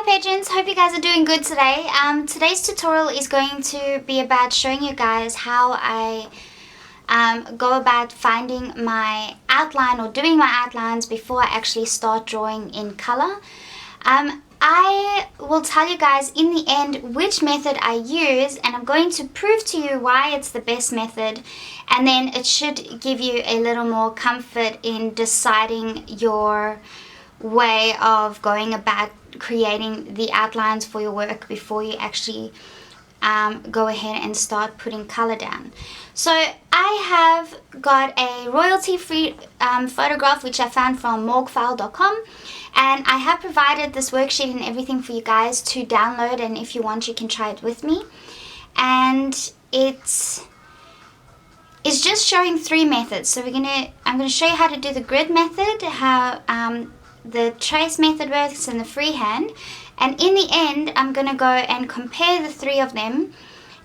patrons, hope you guys are doing good today. Today's tutorial is going to be about showing you guys how I go about finding my outline or doing my outlines before I actually start drawing in color. I will tell you guys in the end which method I use, and I'm going to prove to you why it's the best method, and then it should give you a little more comfort in deciding your way of going about creating the outlines for your work before you actually go ahead and start putting color down. So I have got a royalty free photograph which I found from morgfile.com, and I have provided this worksheet and everything for you guys to download, and if you want you can try it with me. And it's just showing three methods. So I'm gonna show you how to do the grid method, how the trace method works, and the freehand. And in the end, I'm gonna go and compare the three of them,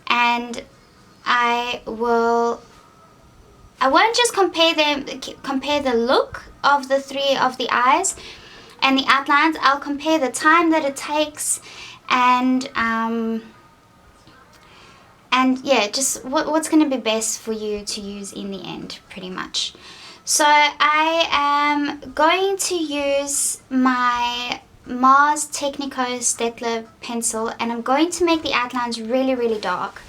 and I won't just compare the look of the three of the eyes and the outlines. I'll compare the time that it takes, and yeah, just what's going to be best for you to use in the end, pretty much. So I am going to use my Mars Technico Stettler pencil, and I'm going to make the outlines really, really dark.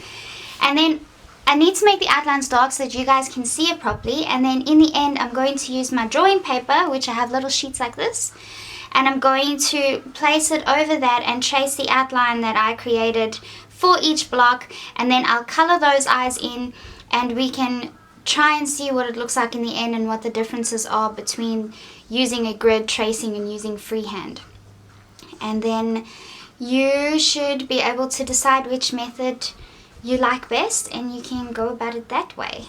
And then I need to make the outlines dark so that you guys can see it properly. And then in the end, I'm going to use my drawing paper, which I have little sheets like this, and I'm going to place it over that and trace the outline that I created for each block, and then I'll color those eyes in, and we can try and see what it looks like in the end and what the differences are between using a grid tracing and using freehand. And then you should be able to decide which method you like best, and you can go about it that way.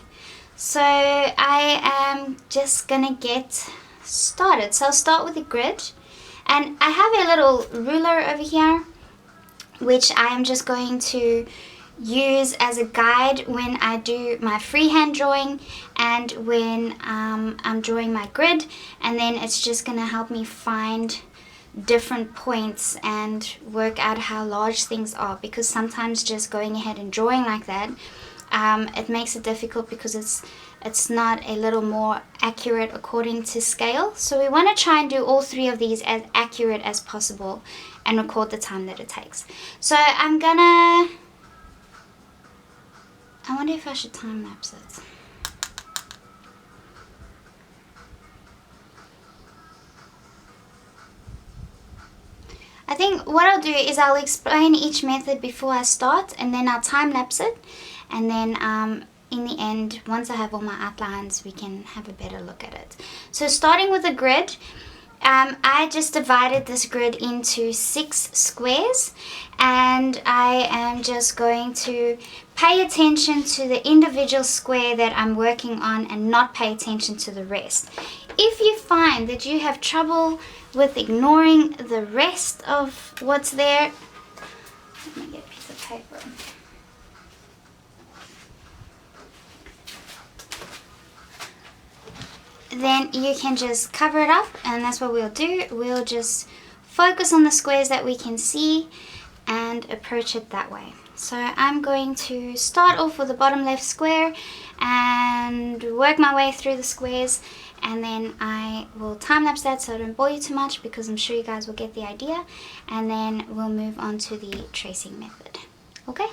So I am just gonna get started. So I'll start with the grid, and I have a little ruler over here which I am just going to use as a guide when I do my freehand drawing and when I'm drawing my grid, and then it's just going to help me find different points and work out how large things are, because sometimes just going ahead and drawing like that, it makes it difficult because it's not a little more accurate according to scale. So we want to try and do all three of these as accurate as possible and record the time that it takes. So I wonder if I should time lapse it. I think what I'll do is I'll explain each method before I start, and then I'll time lapse it, and then in the end, once I have all my outlines, we can have a better look at it. So starting with the grid, I just divided this grid into 6 squares, and I am just going to pay attention to the individual square that I'm working on and not pay attention to the rest. If you find that you have trouble with ignoring the rest of what's there, let me get a piece of paper. Then you can just cover it up, and that's what we'll do. We'll just focus on the squares that we can see and approach it that way. So I'm going to start off with the bottom left square and work my way through the squares, and then I will time lapse that so I don't bore you too much, because I'm sure you guys will get the idea, and then we'll move on to the tracing method. Okay?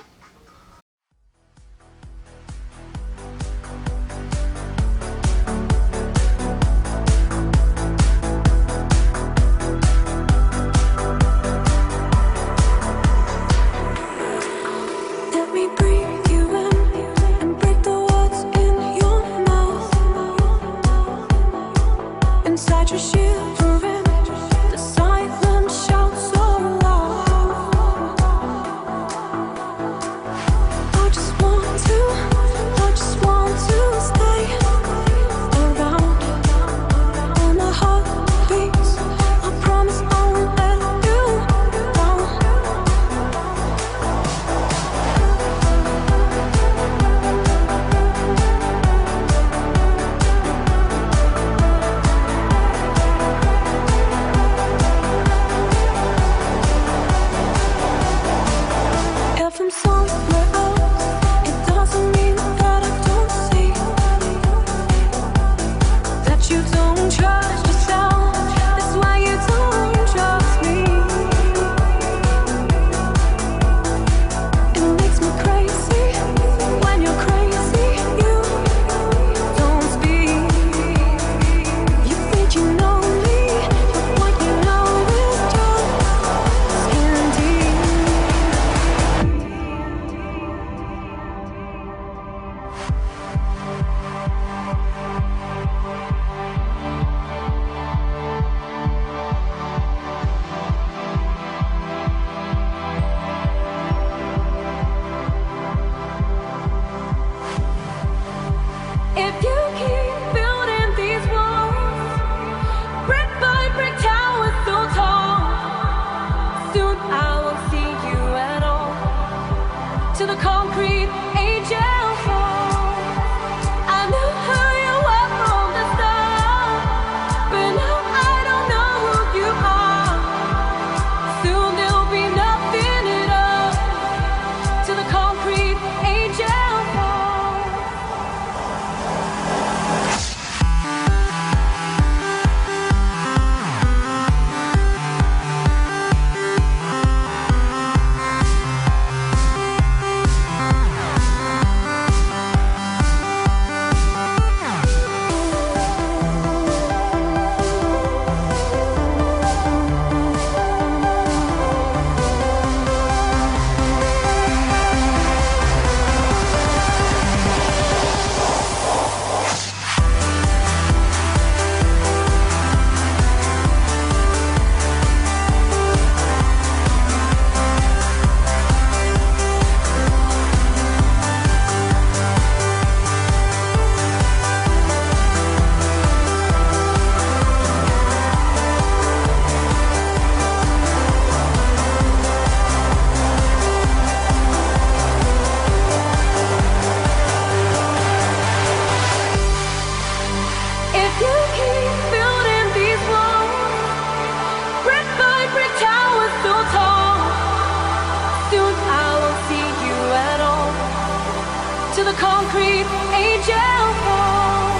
concrete angel fall.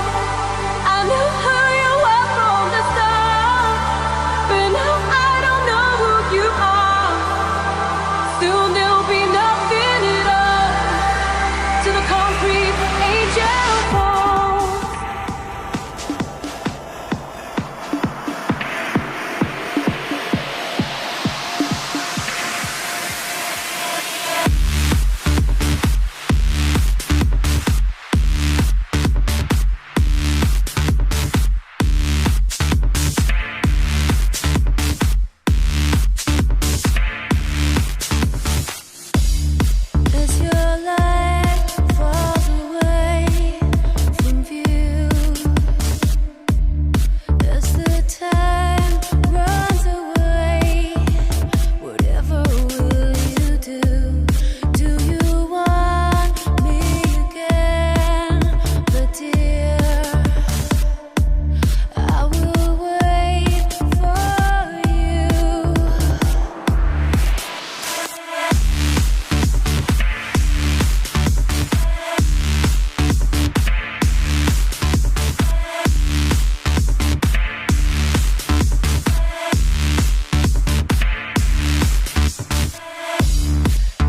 I knew who you were from the start, but now I don't know who you are. Soon there'll be nothing at all till the concrete angel falls. As your light falls away from view, as the time runs away, whatever will you do? Do you want me again, my dear? I will wait for you.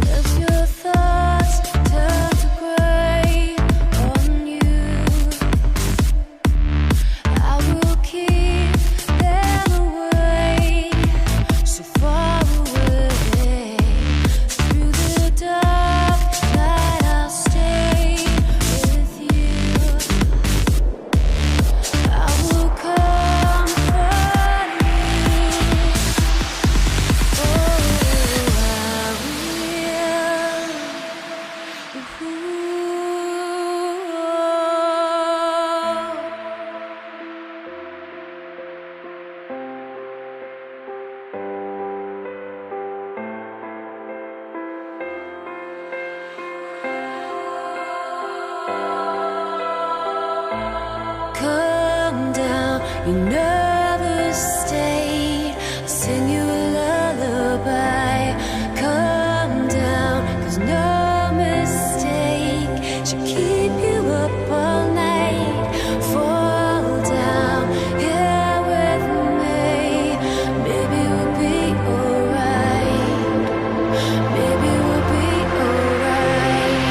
As your thoughts turn to gray on you, I will keep them away, so far away. Through the dark night I'll stay with you. I will comfort you. Oh, I will. Calm down, your nervous state. I'll sing you a lullaby. Calm down, 'cause no mistake should keep you up all night. Fall down here with me. Maybe we'll be alright. Maybe we'll be alright.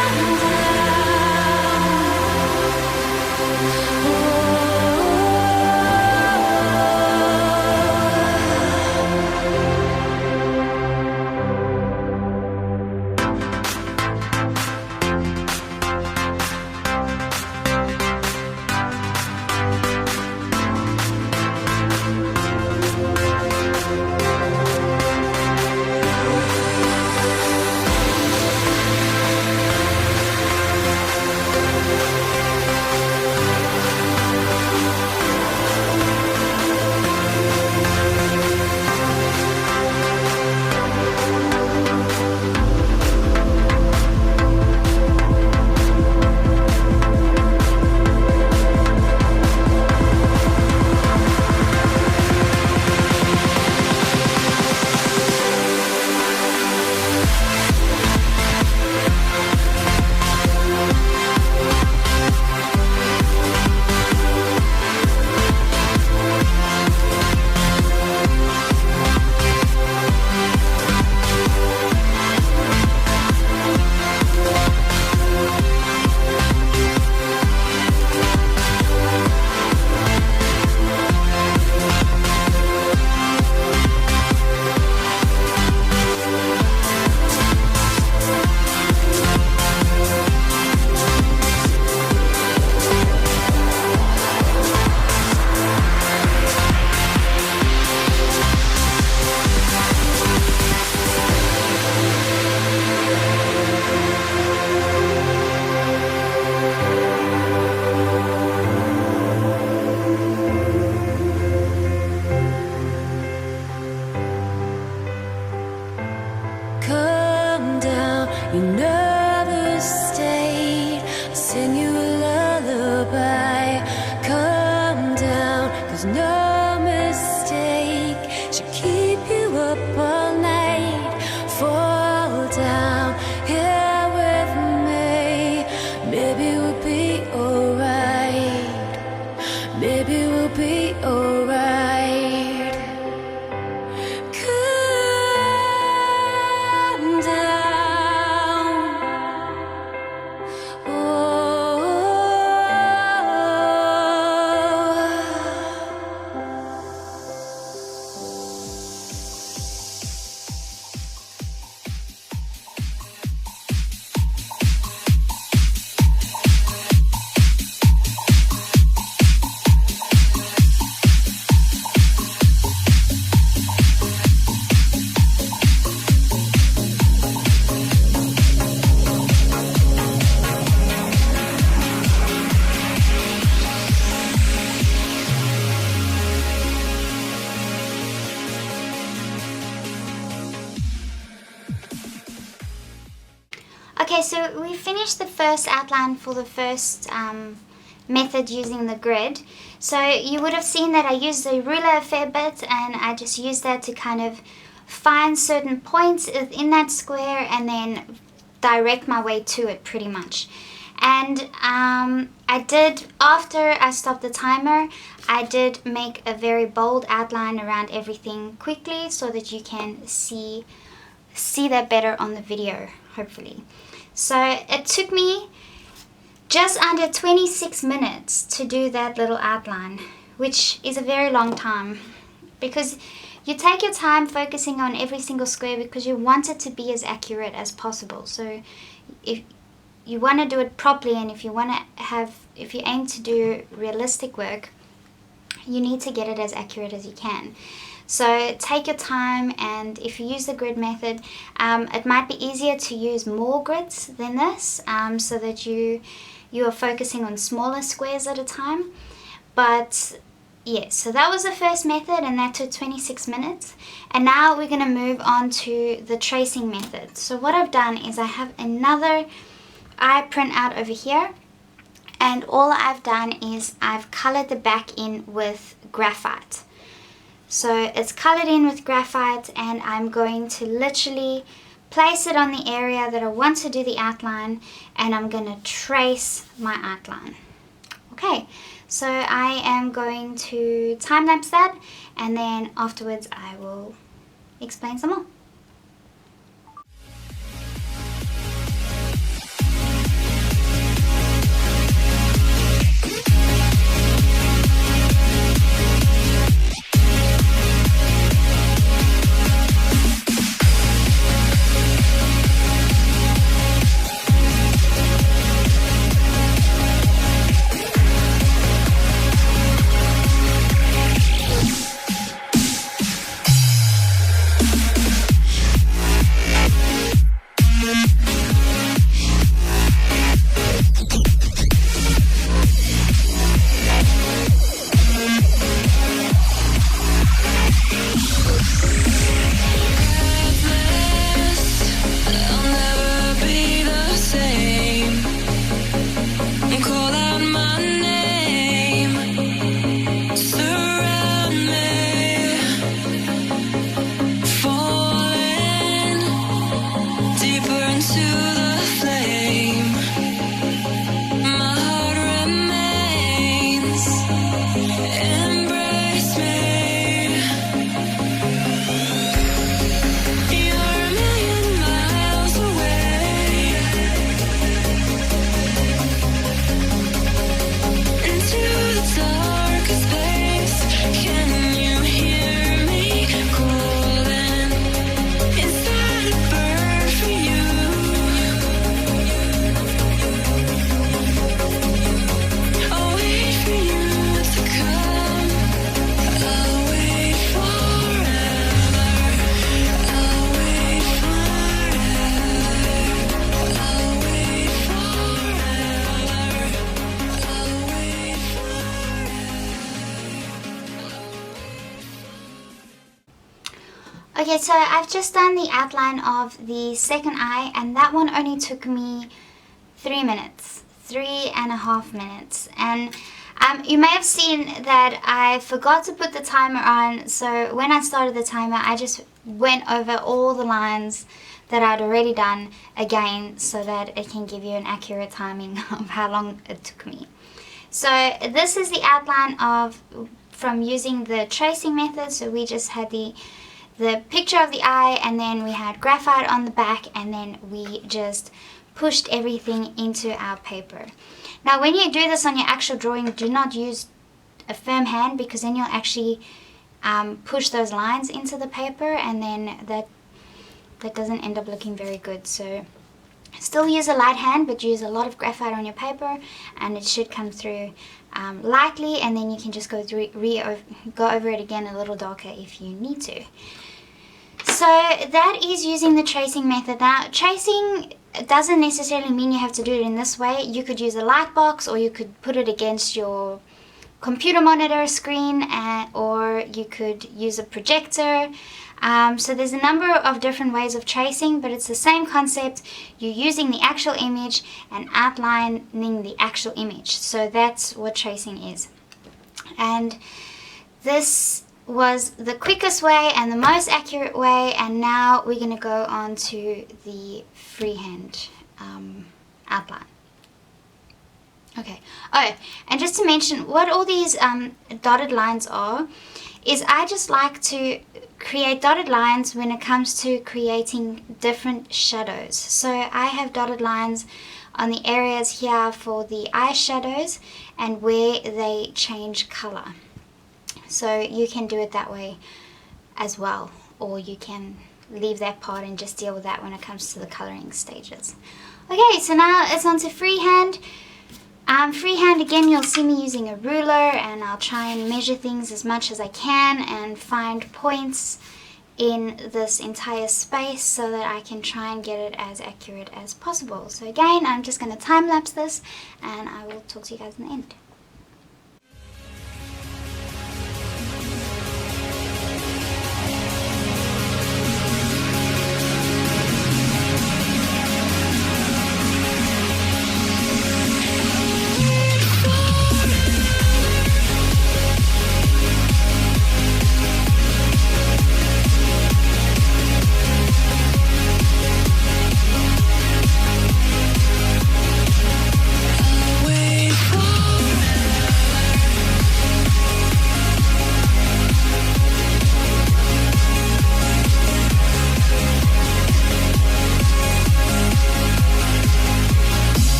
Calm down. so we finished the first outline for the first method using the grid. So you would have seen that I used the ruler a fair bit, and I just used that to kind of find certain points in that square and then direct my way to it pretty much. And I did, after I stopped the timer, I did make a very bold outline around everything quickly so that you can see that better on the video, hopefully. So it took me just under 26 minutes to do that little outline, which is a very long time, because you take your time focusing on every single square because you want it to be as accurate as possible. So if you want to do it properly, and if you aim to do realistic work, you need to get it as accurate as you can. So take your time, and if you use the grid method, it might be easier to use more grids than this, so that you are focusing on smaller squares at a time. But yeah, so that was the first method, and that took 26 minutes. And now we're going to move on to the tracing method. So what I've done is I have another eye print out over here, and all I've done is I've colored the back in with graphite. So it's colored in with graphite, and I'm going to literally place it on the area that I want to do the outline, and I'm going to trace my outline. Okay, so I am going to time-lapse that, and then afterwards I will explain some more. Okay, so I've just done the outline of the second eye, and that one only took me 3 minutes, 3.5 minutes. And you may have seen that I forgot to put the timer on, so when I started the timer I just went over all the lines that I'd already done again so that it can give you an accurate timing of how long it took me. So this is the outline from using the tracing method. So we just had the picture of the eye, and then we had graphite on the back, and then we just pushed everything into our paper. Now when you do this on your actual drawing, do not use a firm hand, because then you'll actually push those lines into the paper, and then that doesn't end up looking very good. So still use a light hand, but use a lot of graphite on your paper, and it should come through lightly, and then you can just go over it again a little darker if you need to. So that is using the tracing method. Now tracing doesn't necessarily mean you have to do it in this way. You could use a light box, or you could put it against your computer monitor screen, or you could use a projector. So there's a number of different ways of tracing, but it's the same concept. You're using the actual image and outlining the actual image. So that's what tracing is. And this was the quickest way and the most accurate way, and now we're going to go on to the freehand outline. Okay. Oh, and just to mention what all these dotted lines are, is I just like to create dotted lines when it comes to creating different shadows. So I have dotted lines on the areas here for the eyeshadows and where they change color. So you can do it that way as well, or you can leave that part and just deal with that when it comes to the coloring stages. Okay, so now it's on to freehand. Freehand, again, you'll see me using a ruler, and I'll try and measure things as much as I can and find points in this entire space so that I can try and get it as accurate as possible. So again, I'm just going to time lapse this, and I will talk to you guys in the end. Wait for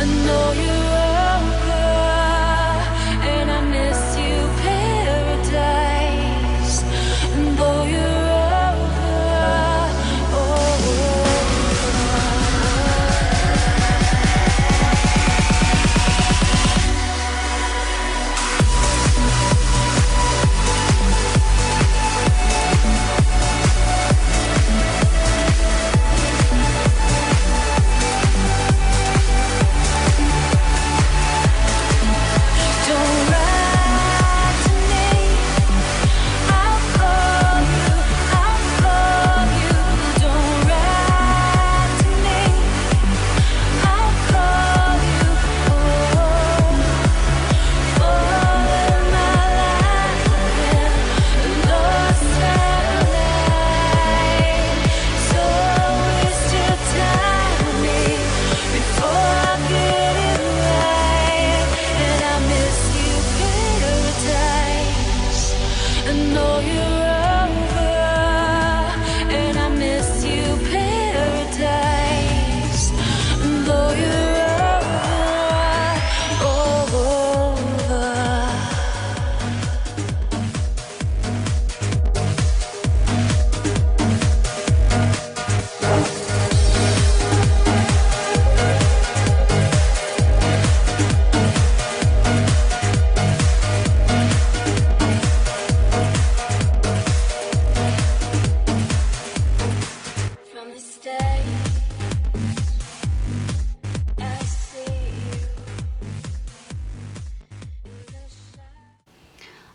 I know you're over, and I miss you, paradise. And though you're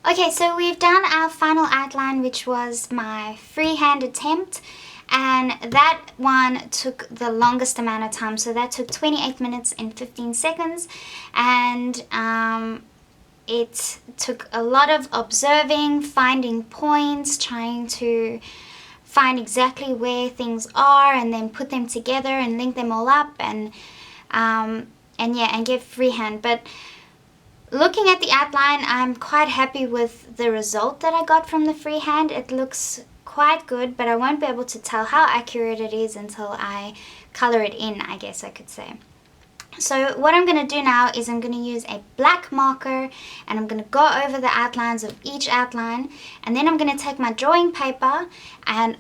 Okay, so we've done our final outline, which was my freehand attempt, and that one took the longest amount of time. So that took 28 minutes and 15 seconds, and it took a lot of observing, finding points, trying to find exactly where things are, and then put them together and link them all up, and give freehand. But looking at the outline, I'm quite happy with the result that I got from the freehand. It looks quite good, but I won't be able to tell how accurate it is until I color it in, I guess I could say. So what I'm going to do now is I'm going to use a black marker, and I'm going to go over the outlines of each outline, and then I'm going to take my drawing paper, and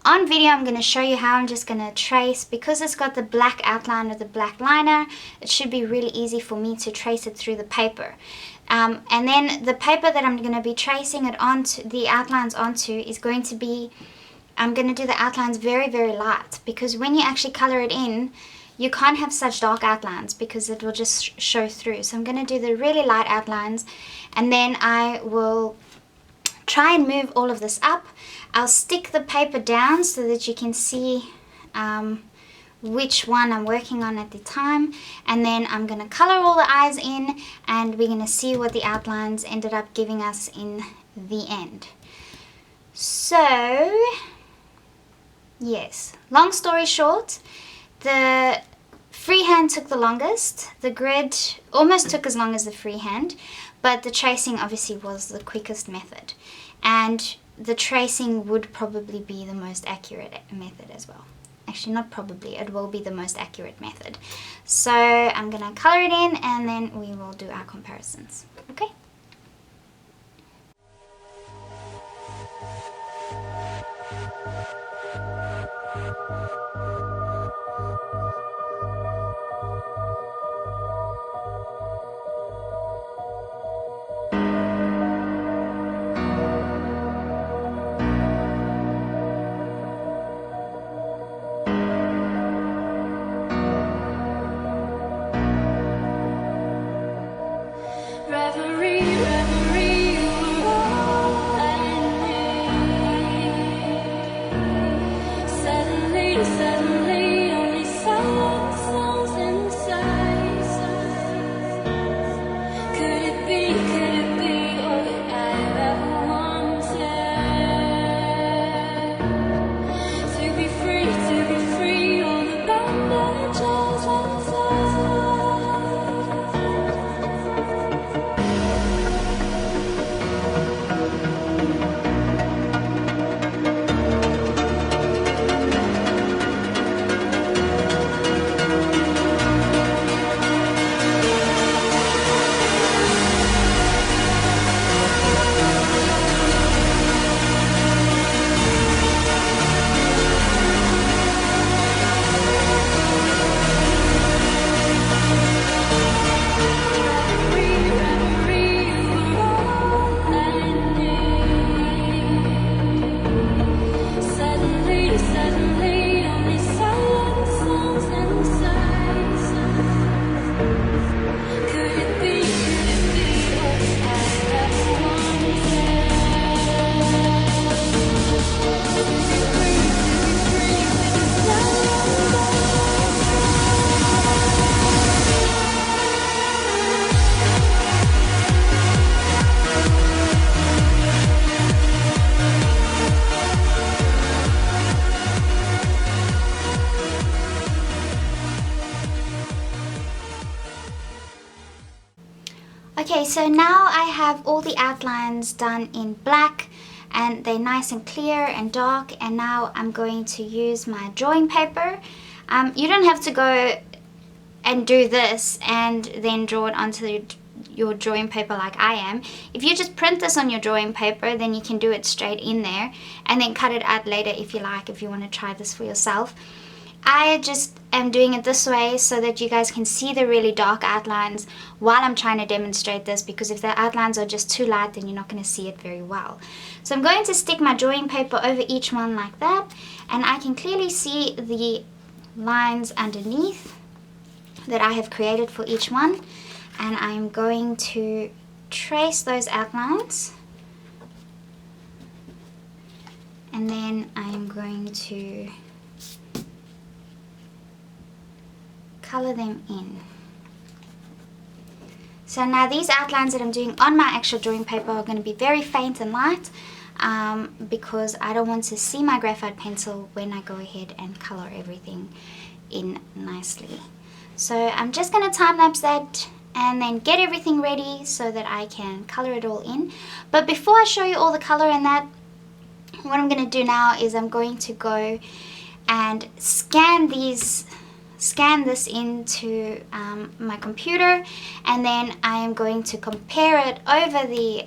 on video I'm going to show you how I'm just going to trace. Because it's got the black outline with the black liner, it should be really easy for me to trace it through the paper. And then the paper that I'm going to be tracing it onto, the outlines onto, is going to be, I'm going to do the outlines very, very light, because when you actually color it in, you can't have such dark outlines because it will just show through. So I'm going to do the really light outlines, and then I will try and move all of this up. I'll stick the paper down so that you can see which one I'm working on at the time, and then I'm going to color all the eyes in, and we're going to see what the outlines ended up giving us in the end. So yes, long story short, the freehand took the longest. The grid almost took as long as the freehand, but the tracing obviously was the quickest method, and the tracing would probably be the most accurate method as well. Actually, not probably, it will be the most accurate method. So I'm going to color it in, and then we will do our comparisons. Okay? Suddenly Okay, so now I have all the outlines done in black and they're nice and clear and dark, and now I'm going to use my drawing paper. You don't have to go and do this and then draw it onto your drawing paper like I am. If you just print this on your drawing paper, then you can do it straight in there and then cut it out later if you like, if you want to try this for yourself. I just am doing it this way so that you guys can see the really dark outlines while I'm trying to demonstrate this, because if the outlines are just too light, then you're not going to see it very well. So I'm going to stick my drawing paper over each one like that, and I can clearly see the lines underneath that I have created for each one, and I'm going to trace those outlines, and then I'm going to color them in. So now these outlines that I'm doing on my actual drawing paper are going to be very faint and light, because I don't want to see my graphite pencil when I go ahead and color everything in nicely. So I'm just going to time lapse that and then get everything ready so that I can color it all in. But before I show you all the color in that, what I'm going to do now is I'm going to go and scan this into my computer, and then I am going to compare it over the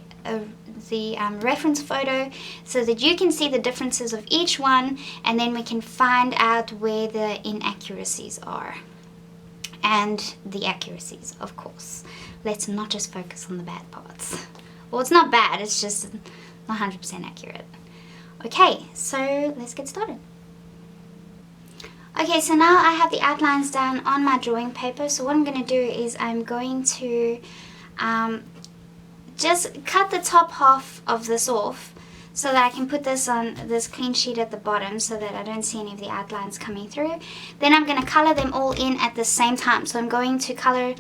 reference photo so that you can see the differences of each one, and then we can find out where the inaccuracies are and the accuracies, of course. Let's not just focus on the bad parts. Well, it's not bad, it's just not 100% accurate. Okay, so let's get started. Okay, so now I have the outlines down on my drawing paper. So what I'm going to do is I'm going to just cut the top half of this off so that I can put this on this clean sheet at the bottom so that I don't see any of the outlines coming through. Then I'm going to color them all in at the same time. So I'm going to color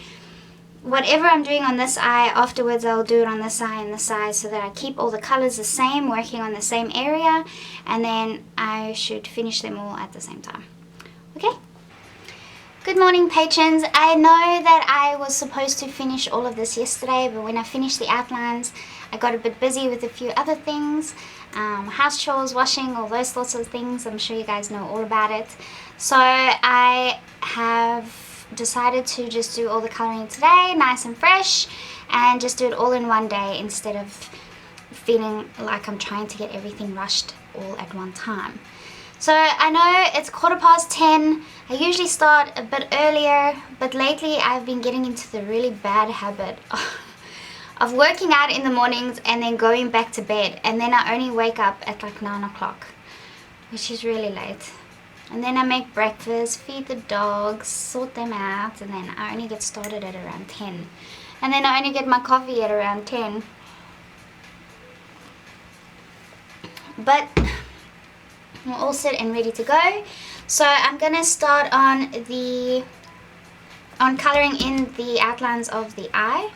whatever I'm doing on this eye, afterwards I'll do it on this eye and this eye, so that I keep all the colors the same, working on the same area, and then I should finish them all at the same time. Okay. Good morning, patrons. I know that I was supposed to finish all of this yesterday, but when I finished the outlines, I got a bit busy with a few other things, house chores, washing, all those sorts of things. I'm sure you guys know all about it. So I have decided to just do all the coloring today, nice and fresh, and just do it all in one day instead of feeling like I'm trying to get everything rushed all at one time. So I know it's 10:15. I usually start a bit earlier, but lately I've been getting into the really bad habit of working out in the mornings and then going back to bed, and then I only wake up at like 9 o'clock, which is really late. And then I make breakfast, feed the dogs, sort them out, and then I only get started at around 10. And then I only get my coffee at around 10. But we're all set and ready to go. So I'm gonna start on coloring in the outlines of the eye.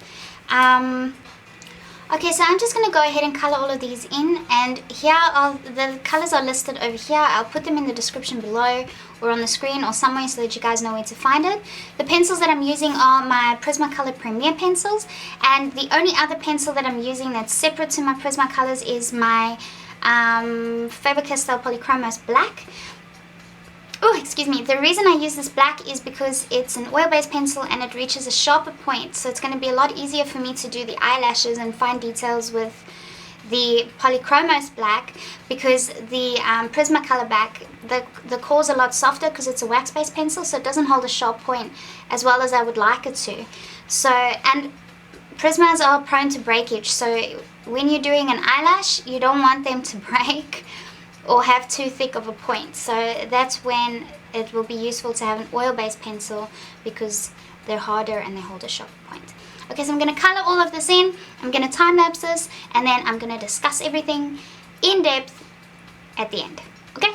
Okay, so I'm just gonna go ahead and color all of these in, and here the colors are listed over here. I'll put them in the description below or on the screen or somewhere so that you guys know where to find it. The pencils that I'm using are my Prismacolor Premier pencils, and the only other pencil that I'm using that's separate to my Prismacolors is my Faber-Castell Polychromos Black. Oh, excuse me. The reason I use this black is because it's an oil-based pencil and it reaches a sharper point, so it's going to be a lot easier for me to do the eyelashes and fine details with the Polychromos Black, because the Prismacolor Black, the core's a lot softer because it's a wax-based pencil, so it doesn't hold a sharp point as well as I would like it to. So, and Prismas are prone to breakage, so when you're doing an eyelash, you don't want them to break or have too thick of a point. So that's when it will be useful to have an oil-based pencil, because they're harder and they hold a sharper point. Okay, so I'm going to color all of this in, I'm going to time lapse this, and then I'm going to discuss everything in depth at the end. Okay?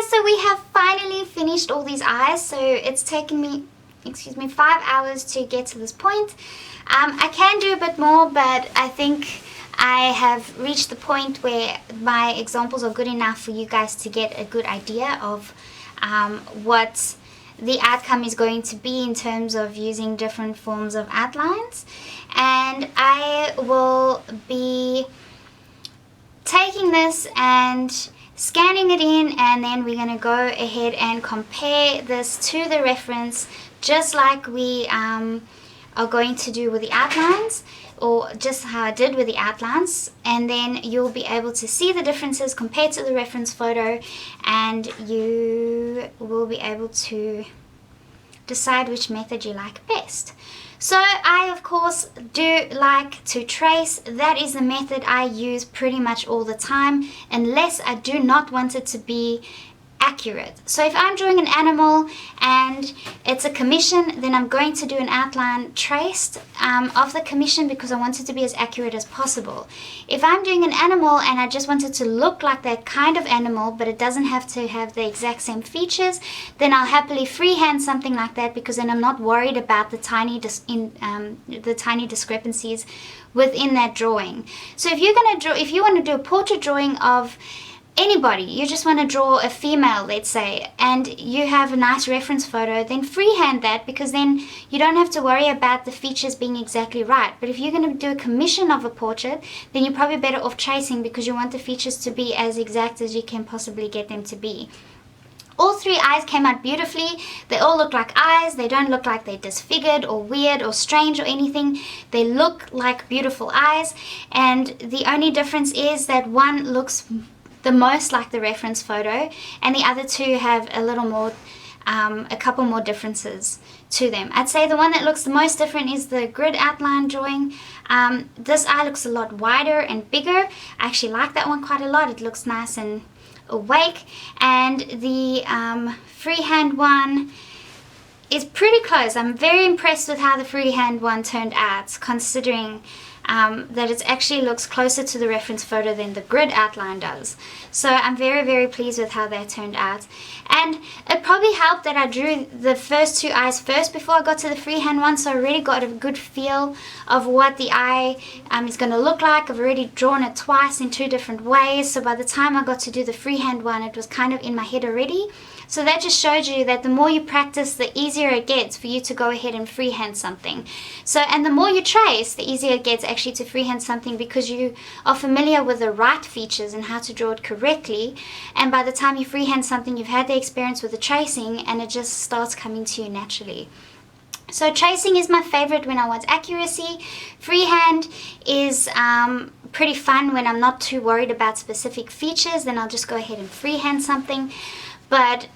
guys, so we have finally finished all these eyes. So it's taken me, 5 hours to get to this point. I can do a bit more, but I think I have reached the point where my examples are good enough for you guys to get a good idea of what the outcome is going to be in terms of using different forms of outlines. And I will be taking this and scanning it in, and then we're going to go ahead and compare this to the reference, just like we are going to do with the outlines, or just how I did with the outlines. And then you'll be able to see the differences compared to the reference photo, and you will be able to decide which method you like best. So I of course do like to trace. That is the method I use pretty much all the time, unless I do not want it to be accurate. So if I'm drawing an animal and it's a commission, then I'm going to do an outline traced of the commission, because I want it to be as accurate as possible. If I'm doing an animal and I just want it to look like that kind of animal, but it doesn't have to have the exact same features, then I'll happily freehand something like that, because then I'm not worried about the tiny discrepancies within that drawing. So if you're going to draw, if you want to do a portrait drawing of anybody, you just want to draw a female, let's say, and you have a nice reference photo, then freehand that, because then you don't have to worry about the features being exactly right. But if you're going to do a commission of a portrait, then you're probably better off tracing, because you want the features to be as exact as you can possibly get them to be. All 3 eyes came out beautifully. They all look like eyes. They don't look like they're disfigured or weird or strange or anything. They look like beautiful eyes, and the only difference is that one looks the most like the reference photo, and the other 2 have a little more, a couple more differences to them. I'd say the one that looks the most different is the grid outline drawing. This eye looks a lot wider and bigger. I actually like that one quite a lot. It looks nice and awake. And the freehand one is pretty close. I'm very impressed with how the freehand one turned out, considering that it actually looks closer to the reference photo than the grid outline does. So I'm very, very pleased with how that turned out. And it probably helped that I drew the first 2 eyes first before I got to the freehand one, so I already got a good feel of what the eye is going to look like. I've already drawn it twice in 2 different ways, so by the time I got to do the freehand one, it was kind of in my head already. So that just showed you that the more you practice, the easier it gets for you to go ahead and freehand something. So, and the more you trace, the easier it gets actually to freehand something, because you are familiar with the right features and how to draw it correctly. And by the time you freehand something, you've had the experience with the tracing, and it just starts coming to you naturally. So tracing is my favorite when I want accuracy. Freehand is pretty fun when I'm not too worried about specific features. Then I'll just go ahead and freehand something. But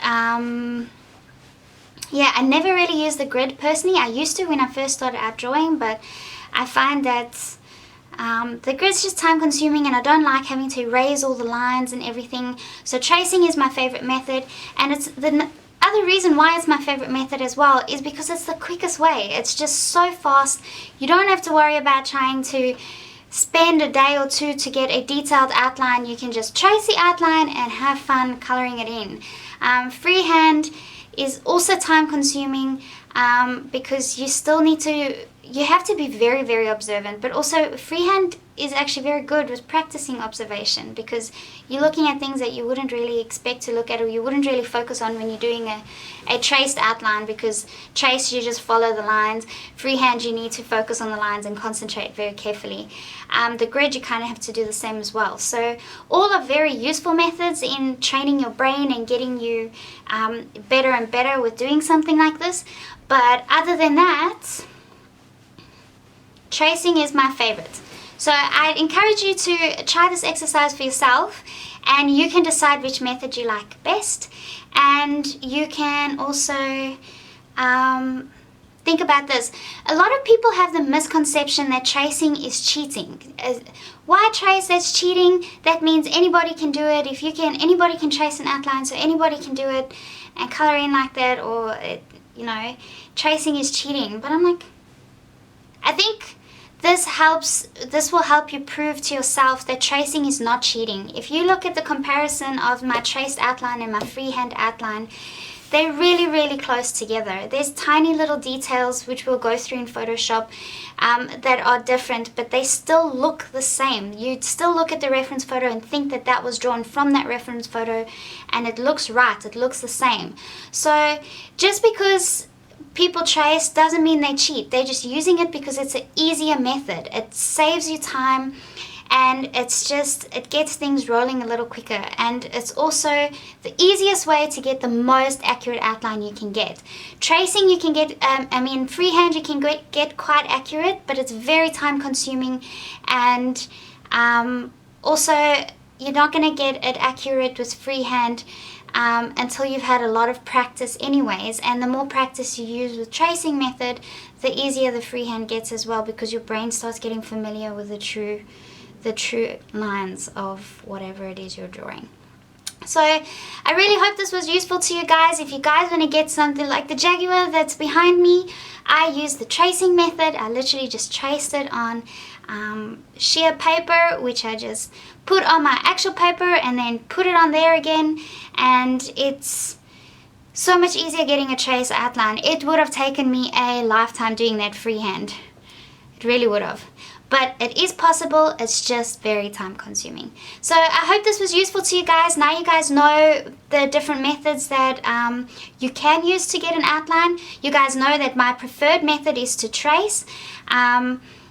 yeah, I never really use the grid personally. I used to when I first started out drawing, but I find that the grid's just time consuming, and I don't like having to erase all the lines and everything. So tracing is my favorite method, and it's the other reason why it's my favorite method as well is because it's the quickest way. It's just so fast. You don't have to worry about trying to spend a day or 2 to get a detailed outline. You can just trace the outline and have fun coloring it in. Freehand is also time consuming, because you still need to, you have to be very, very observant, but also freehand is actually very good with practicing observation, because you're looking at things that you wouldn't really expect to look at, or you wouldn't really focus on when you're doing a traced outline, because trace you just follow the lines. Freehand you need to focus on the lines and concentrate very carefully. The grid you kind of have to do the same as well. So all are very useful methods in training your brain and getting you better and better with doing something like this. But other than that, tracing is my favorite. So I encourage you to try this exercise for yourself, and you can decide which method you like best. And you can also think about this. A lot of people have the misconception that tracing is cheating. Why trace? That's cheating. That means anybody can do it. If you can, anybody can trace an outline, so anybody can do it and color in like that, or you know, tracing is cheating. But I'm like, I think this will help you prove to yourself that tracing is not cheating. If you look at the comparison of my traced outline and my freehand outline, they're really, really close together. There's tiny little details which we'll go through in Photoshop that are different, but they still look the same. You'd still look at the reference photo and think that that was drawn from that reference photo, and it looks right, it looks the same. So just because people trace doesn't mean they cheat. They're just using it because it's an easier method. It saves you time, and it gets things rolling a little quicker, and it's also the easiest way to get the most accurate outline you can get. Tracing you can get, freehand you can get quite accurate, but it's very time consuming, and also you're not going to get it accurate with freehand until you've had a lot of practice anyways, and the more practice you use with tracing method, the easier the freehand gets as well, because your brain starts getting familiar with the true lines of whatever it is you're drawing. So I really hope this was useful to you guys. If you guys want to get something like the Jaguar that's behind me, I used the tracing method. I literally just traced it on sheer paper, which I just put on my actual paper and then put it on there again, and it's so much easier getting a trace outline. It would have taken me a lifetime doing that freehand. It really would have. But it is possible, it's just very time consuming. So I hope this was useful to you guys. Now you guys know the different methods that you can use to get an outline. You guys know that my preferred method is to trace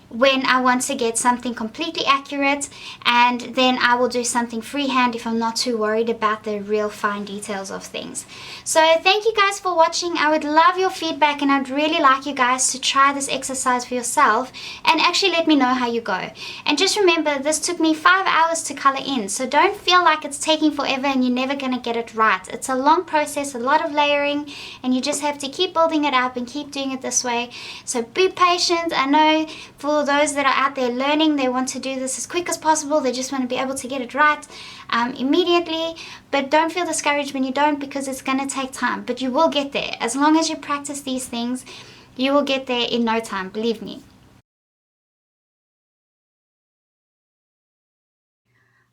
when I want to get something completely accurate, and then I will do something freehand if I'm not too worried about the real fine details of things. So thank you guys for watching. I would love your feedback, and I'd really like you guys to try this exercise for yourself and actually let me know how you go. And just remember, this took me 5 hours to color in, so don't feel like it's taking forever and you're never going to get it right. It's a long process, a lot of layering, and you just have to keep building it up and keep doing it this way. So be patient. I know for those that are out there learning, they want to do this as quick as possible. They just want to be able to get it right immediately, but don't feel discouraged when you don't, because it's going to take time, but you will get there. As long as you practice these things, you will get there in no time, believe me.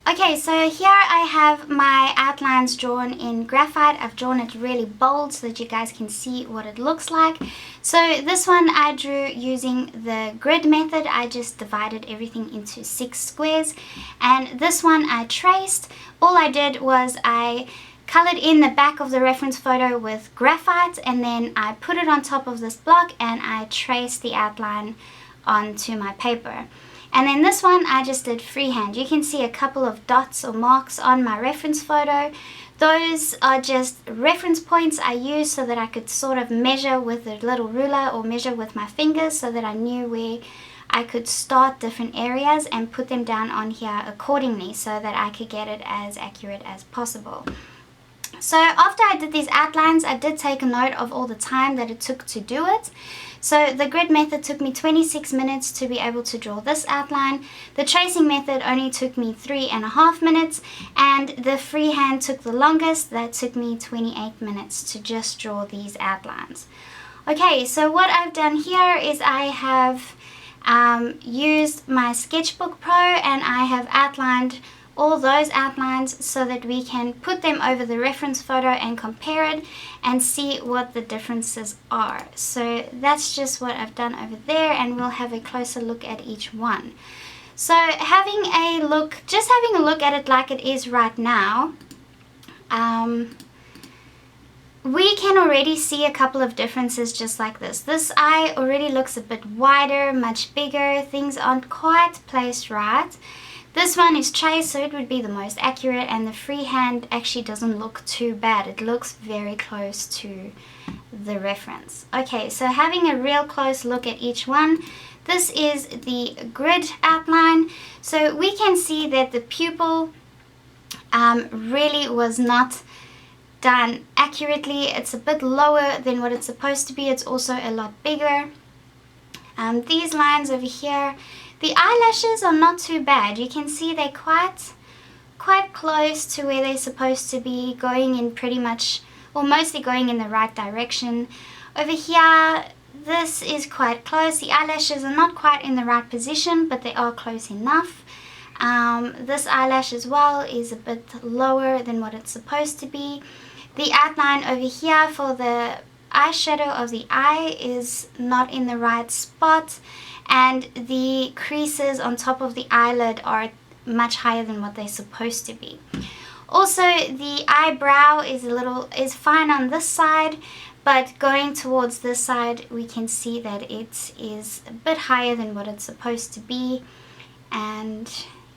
Okay, so here I have my outlines drawn in graphite. I've drawn it really bold so that you guys can see what it looks like. So this one I drew using the grid method. I just divided everything into 6 squares. And this one I traced. All I did was I colored in the back of the reference photo with graphite, and then I put it on top of this block and I traced the outline onto my paper. And then this one I just did freehand. You can see a couple of dots or marks on my reference photo. Those are just reference points I used so that I could sort of measure with a little ruler or measure with my fingers, so that I knew where I could start different areas and put them down on here accordingly, so that I could get it as accurate as possible. So after I did these outlines, I did take a note of all the time that it took to do it. So the grid method took me 26 minutes to be able to draw this outline. The tracing method only took me 3.5 minutes, and the freehand took the longest. That took me 28 minutes to just draw these outlines. Okay, so what I've done here is I have used my Sketchbook Pro, and I have outlined all those outlines so that we can put them over the reference photo and compare it and see what the differences are. So that's just what I've done over there, and we'll have a closer look at each one. So having a look at it like it is right now, we can already see a couple of differences just like this. This eye already looks a bit wider, much bigger. Things aren't quite placed right. This one is traced, so it would be the most accurate, and the freehand actually doesn't look too bad. It looks very close to the reference. Okay, so having a real close look at each one, this is the grid outline. So we can see that the pupil really was not done accurately. It's a bit lower than what it's supposed to be. It's also a lot bigger. These lines over here, the eyelashes are not too bad. You can see they're quite close to where they're supposed to be, going in pretty much, or mostly going in the right direction. Over here, this is quite close. The eyelashes are not quite in the right position, but they are close enough. This eyelash as well is a bit lower than what it's supposed to be. The outline over here for the eyeshadow of the eye is not in the right spot, and the creases on top of the eyelid are much higher than what they're supposed to be. Also, the eyebrow is fine on this side, but going towards this side we can see that it is a bit higher than what it's supposed to be. And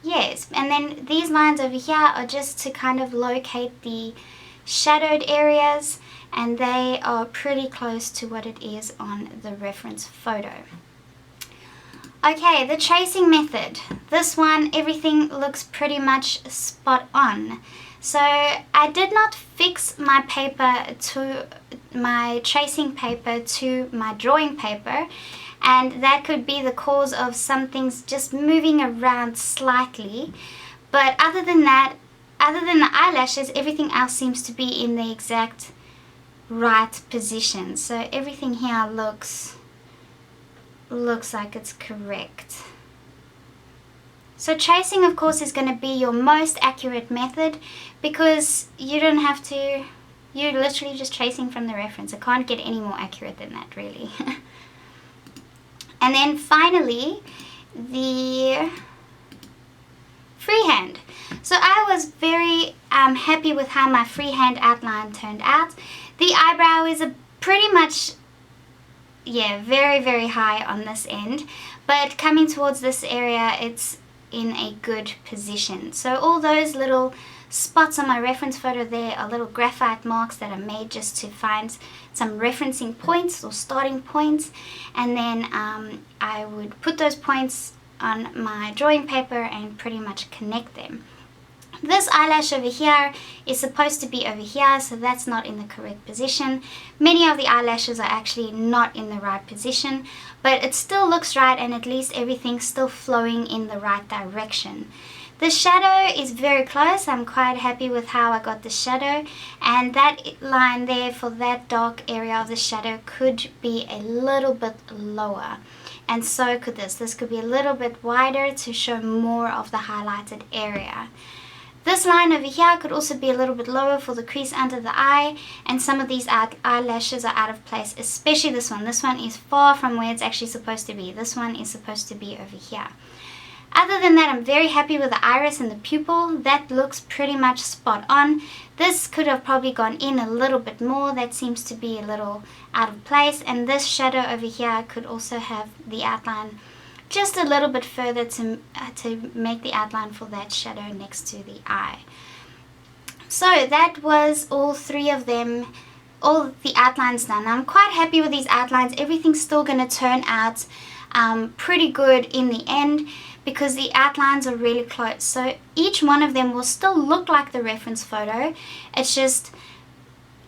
yes, and then these lines over here are just to kind of locate the shadowed areas, and they are pretty close to what it is on the reference photo. Okay, the tracing method. This one, everything looks pretty much spot on. So I did not fix my tracing paper to my drawing paper, and that could be the cause of some things just moving around slightly. But other than that, other than the eyelashes, everything else seems to be in the exact right position. So everything here looks like it's correct. So tracing, of course, is going to be your most accurate method, because you don't have to, you're literally just tracing from the reference. It can't get any more accurate than that, really. And then finally, the freehand. So I was very happy with how my freehand outline turned out. The eyebrow is pretty much, yeah, very, very high on this end, but coming towards this area, it's in a good position. So all those little spots on my reference photo there are little graphite marks that are made just to find some referencing points or starting points, and then I would put those points on my drawing paper and pretty much connect them. This eyelash over here is supposed to be over here, so that's not in the correct position. Many of the eyelashes are actually not in the right position, but it still looks right, and at least everything's still flowing in the right direction. The shadow is very close. I'm quite happy with how I got the shadow, and that line there for that dark area of the shadow could be a little bit lower, and so could this. This could be a little bit wider to show more of the highlighted area. This line over here could also be a little bit lower for the crease under the eye, and some of these eyelashes are out of place, especially this one. This one is far from where it's actually supposed to be. This one is supposed to be over here. Other than that, I'm very happy with the iris and the pupil. That looks pretty much spot on. This could have probably gone in a little bit more. That seems to be a little out of place. And this shadow over here could also have the outline just a little bit further to make the outline for that shadow next to the eye. So that was all three of them, all the outlines done. I'm quite happy with these outlines. Everything's still going to turn out pretty good in the end, because the outlines are really close. So each one of them will still look like the reference photo. It's just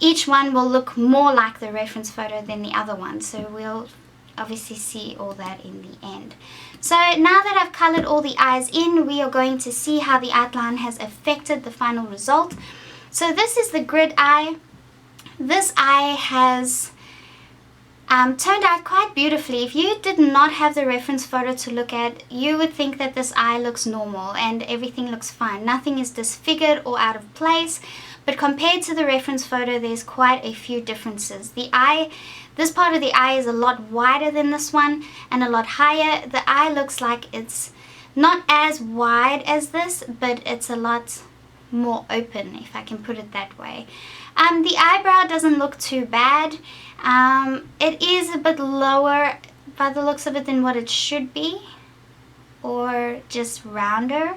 each one will look more like the reference photo than the other one. So we'll obviously see all that in the end. So now that I've colored all the eyes in, we are going to see how the outline has affected the final result. So this is the grid eye. This eye has turned out quite beautifully. If you did not have the reference photo to look at, you would think that this eye looks normal and everything looks fine. Nothing is disfigured or out of place, but compared to the reference photo, there's quite a few differences. The eye, this part of the eye is a lot wider than this one and a lot higher. The eye looks like it's not as wide as this, but it's a lot more open, if I can put it that way. The eyebrow doesn't look too bad. It is a bit lower by the looks of it than what it should be, or just rounder.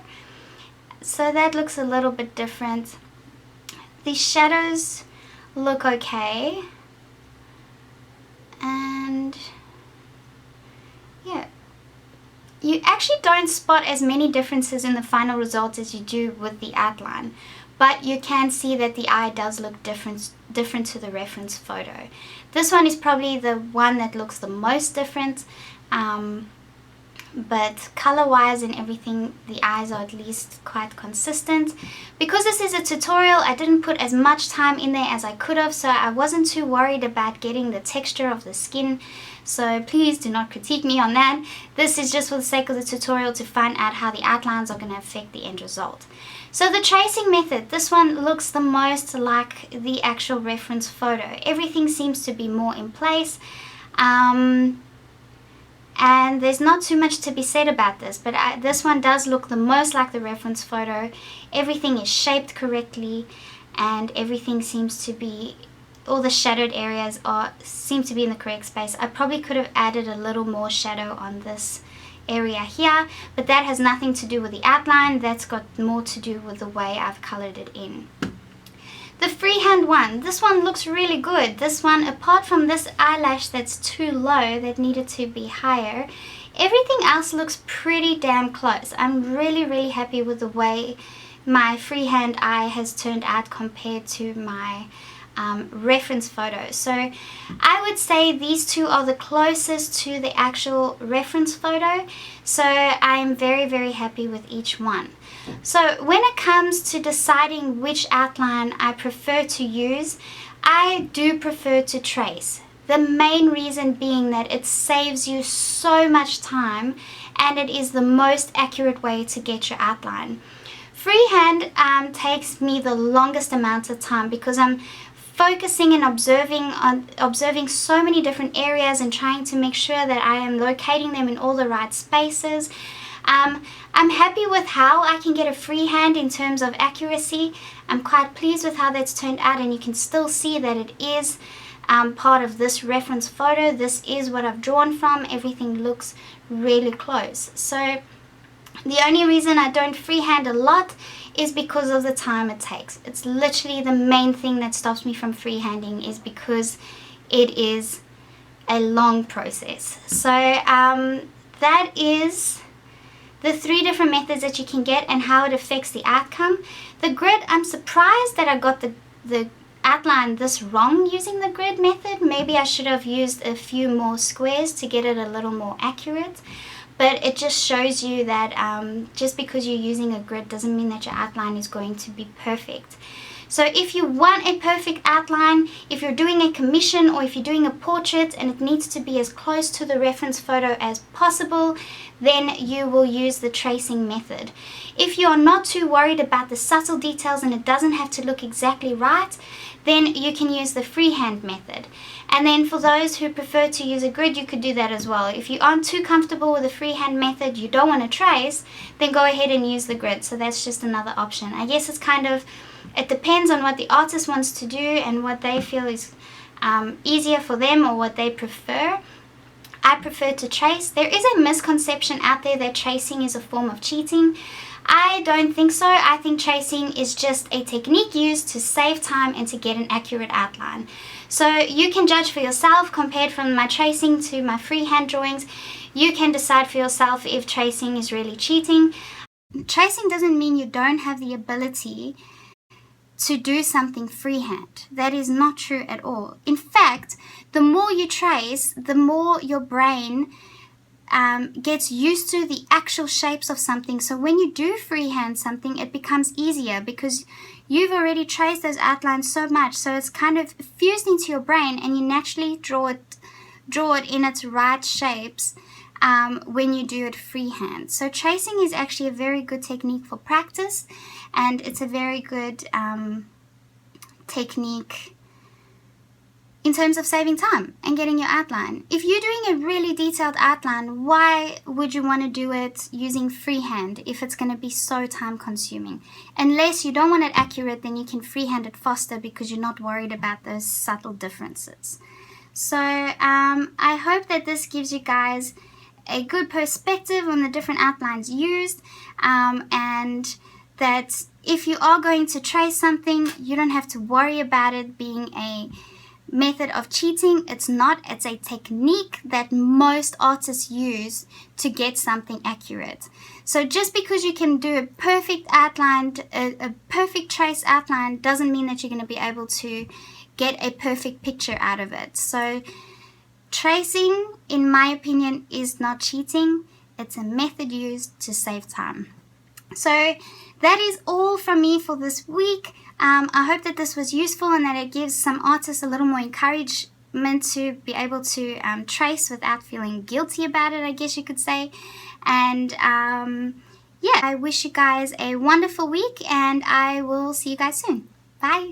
So that looks a little bit different. The shadows look okay. And yeah, you actually don't spot as many differences in the final result as you do with the outline, but you can see that the eye does look different to the reference photo. This one is probably the one that looks the most different. but color-wise and everything, the eyes are at least quite consistent. Because this is a tutorial, I didn't put as much time in there as I could have, so I wasn't too worried about getting the texture of the skin. So please do not critique me on that. This is just for the sake of the tutorial to find out how the outlines are going to affect the end result. So the tracing method, this one looks the most like the actual reference photo. Everything seems to be more in place. And there's not too much to be said about this, but this one does look the most like the reference photo. Everything is shaped correctly, and everything seems to be, all the shadowed areas seem to be in the correct space. I probably could have added a little more shadow on this area here, but that has nothing to do with the outline. That's got more to do with the way I've colored it in. The freehand one, this one looks really good. This one, apart from this eyelash that's too low, that needed to be higher, everything else looks pretty damn close. I'm really happy with the way my freehand eye has turned out compared to my reference photo. So I would say these two are the closest to the actual reference photo. So I'm very happy with each one. So when it comes to deciding which outline I prefer to use, I do prefer to trace. The main reason being that it saves you so much time, and it is the most accurate way to get your outline. Freehand takes me the longest amount of time because I'm focusing and observing so many different areas and trying to make sure that I am locating them in all the right spaces. I'm happy with how I can get a freehand in terms of accuracy. I'm quite pleased with how that's turned out, and you can still see that it is part of this reference photo. This is what I've drawn from. Everything looks really close. So the only reason I don't freehand a lot is because of the time it takes. It's literally the main thing that stops me from freehanding, is because it is a long process. So that is the 3 different methods that you can get and how it affects the outcome. The grid, I'm surprised that I got the outline this wrong using the grid method. Maybe I should have used a few more squares to get it a little more accurate. But it just shows you that just because you're using a grid doesn't mean that your outline is going to be perfect. So if you want a perfect outline, if you're doing a commission or if you're doing a portrait and it needs to be as close to the reference photo as possible, then you will use the tracing method. If you're not too worried about the subtle details and it doesn't have to look exactly right, then you can use the freehand method. And then for those who prefer to use a grid, you could do that as well. If you aren't too comfortable with the freehand method, you don't want to trace, then go ahead and use the grid. So that's just another option. I guess it's kind of, it depends on what the artist wants to do and what they feel is easier for them or what they prefer. I prefer to trace. There is a misconception out there that tracing is a form of cheating. I don't think so. I think tracing is just a technique used to save time and to get an accurate outline. So you can judge for yourself. Compared from my tracing to my freehand drawings, you can decide for yourself if tracing is really cheating. Tracing doesn't mean you don't have the ability to do something freehand. That is not true at all. In fact, the more you trace, the more your brain gets used to the actual shapes of something. So when you do freehand something, it becomes easier because you've already traced those outlines so much. So it's kind of fused into your brain, and you naturally draw it in its right shapes when you do it freehand. So tracing is actually a very good technique for practice, and it's a very good technique in terms of saving time and getting your outline. If you're doing a really detailed outline, why would you want to do it using freehand if it's going to be so time consuming? Unless you don't want it accurate, then you can freehand it faster because you're not worried about those subtle differences. So I hope that this gives you guys a good perspective on the different outlines used, and that if you are going to trace something, you don't have to worry about it being a method of cheating. It's not. It's a technique that most artists use to get something accurate. So just because you can do a perfect outline, a perfect trace outline, doesn't mean that you're going to be able to get a perfect picture out of it. So tracing, in my opinion, is not cheating. It's a method used to save time. So that is all from me for this week. I hope that this was useful and that it gives some artists a little more encouragement to be able to trace without feeling guilty about it, I guess you could say. And yeah, I wish you guys a wonderful week, and I will see you guys soon. Bye.